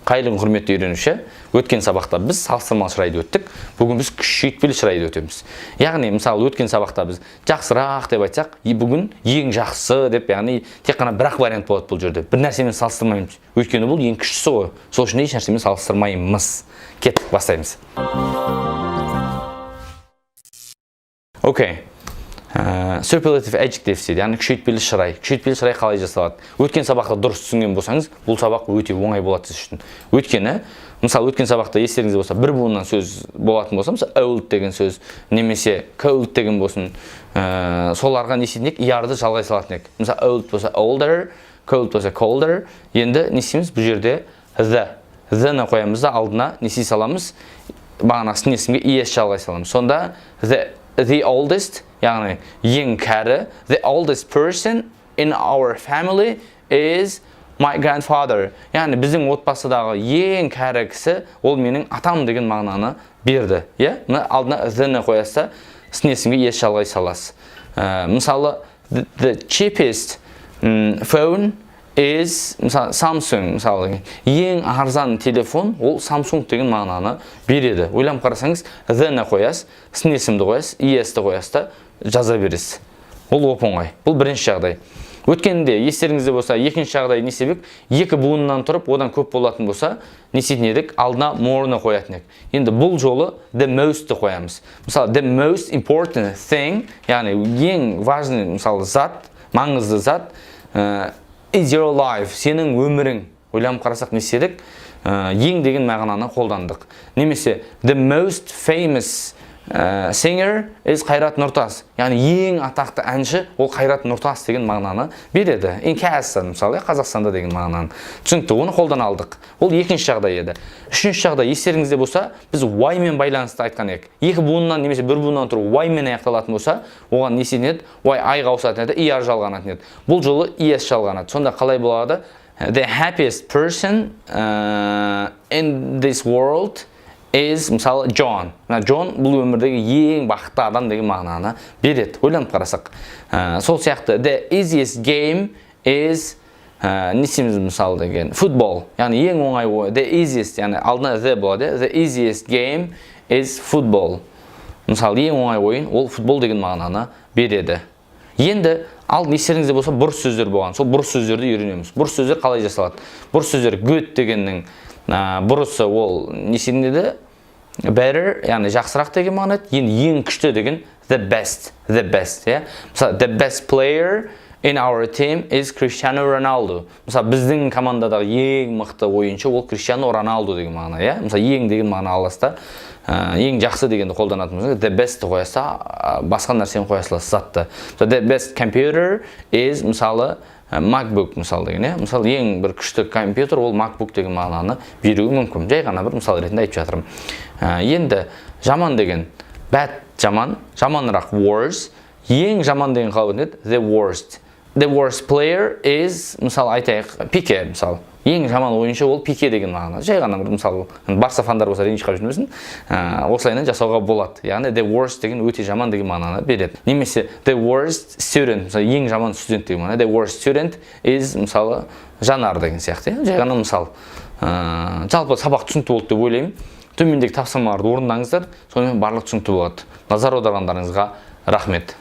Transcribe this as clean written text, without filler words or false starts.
Қайырлы құрметті үйренуші, өткен сабақта біз салыстырмалы шырайды өттік, бүгін біз күшейтпелі шырайды өтеміз. Яғни, мысалы, өткен сабақта біз жақсырақ деп айтсақ, бүгін ең жақсы деп, яғни тек қана бір-ақ вариант болады бұл жерде. Бір нәрсемен салыстырмаймыз. Өйткені бұл ең күштісі ғой. Сол үшін еш нәрсемен салыстырмаймыз. Кеттік, бастаймыз. Окей. Superlative adjectives дейді, яғни күшейтпелі шырай. Күшейтпелі шырай қалай жасалады? Өткен сабақта дұрыс түсінген болсаңыз, бұл сабақ өте оңай болады сіз үшін. Өйткені, мысалы, өткен сабақта естеріңізде болса, бір буыннан сөз болатын болса, мысалы, old деген сөз, немесе cold деген болсын, соларға не істейтін едік? ER-ді жалғай салатын едік. Мысалы, old болса older, cold болса colder. Енді не істейміз? Бұл жерде the-ны қоямыз да, алдына не істей саламыз? Бағана сын есімге es жалғай саламыз. Сонда the oldest, яғни ең кәрі, the oldest person in our family is my grandfather. Яғни біздің отбасыдағы ең кәрі кісі, ол менің атам деген мағынаны берді. Алдына the-ні қоясыз, сын есімге es жалғай саласыз. Мысалы, the cheapest phone is Samsung, мысалы, ең арзан телефон, ол Samsung деген мағынаны береді. Ойланып қарасаңыз, the-ні қоясыз, сын есімді қоясыз, es-ті қоясыз да жаза бересіз. Ол оп-оңай. Бұл бірінші жағдай. Өткенде естеріңізде болса, екінші жағдай не себеп? Екі буыннан тұрып, одан көп болатын болса, не істейтін едік? Алдына more-ны қоятын едік. Енді бұл жолы the most-ті қоямыз. Мысалы, the most important thing, яғни ең важный, мысалы, зат, маңызды зат, is your life, сенің өмірің. Ойланып қарасақ не істедік? Ең деген мағынаны қолдандық. Немесе the most famous singer is Қайрат Нұртас. Яғни ең атақты әнші ол Қайрат Нұртас деген мағынаны береді. In Kazakhstan, мысалы, Қазақстанда деген мағынаны. Түсінікті, оны қолдан алдық. Ол екінші жағдай еді. Үшінші жағдай, естеріңізде болса, біз why мен байланысты айтқан едік. Екі буыннан немесе бір буыннан тұрып why мен аяқталатын болса, оған не істейтін еді? Why I-ға ауысатын еді, ER жалғанатын еді. Бұл жолы es жалғанады. Сонда қалай болады? The happiest person in this world is, мысалы, John. John бұл өмірдегі ең бақытты адам деген мағынаны береді. Ойланып қарасақ. Сол сияқты, the easiest game is, не істейміз мысалы деген, football. Яғни ең оңай ой, the easiest, яғни алдына the болады, the easiest game is football. Мысалы, ең оңай ойын, ол футбол деген мағынаны береді. Енді, алдын естеріңізде болса, бұрыс сөздер болған. Сол бұрыс сөздерді үйренеміз. Бұрыс сөздер қалай жасалады? Бұрыс сөздер good дегеннің бұрысы ол не істейді? Better, яғни жақсырақ деген мағына. Енді ең күшті деген the best. Мысалы, the best player in our team is Cristiano Ronaldo. Мысалы, біздің командадағы ең мықты ойыншы ол Cristiano Ronaldo деген мағына. Мысалы, ең деген мағына аласыз, ең жақсы дегенді қолданатынымыз, the best қоясыз, басқа нәрсені қоясыз затты. The best computer is, мысалы, MacBook мысалы деген, мысалы ең бір күшті компьютер ол MacBook деген мағынаны беруі мүмкін. Жай ғана бір мысал ретінде айтып жатырмын. Енді жаман деген bad жаман, жаманырақ worse, ең жаман деген қалай өтеді? The worst. The worst player is, мысалы айтайық, Пике, мысалы. Ең жаман ойыншы ол Пике деген мағына. Жай ғана бір мысалы Барса фандар болса ренжіп қалып жүрмесін, осылайынан жасауға болады. Яғни the worst деген өте жаман деген мағынаны береді. Немесе the worst student, мысалы ең жаман студент деген мағына. The worst student is, мысалы, Жанар деген сияқты. Жай ғана мысал. Жалпы сабақ түсінікті болды деп ойлаймын. Төмендегі тапсырмаларды орындаңыздар, сонымен барлық түсінікті болады. Назар аударғандарыңызға рахмет.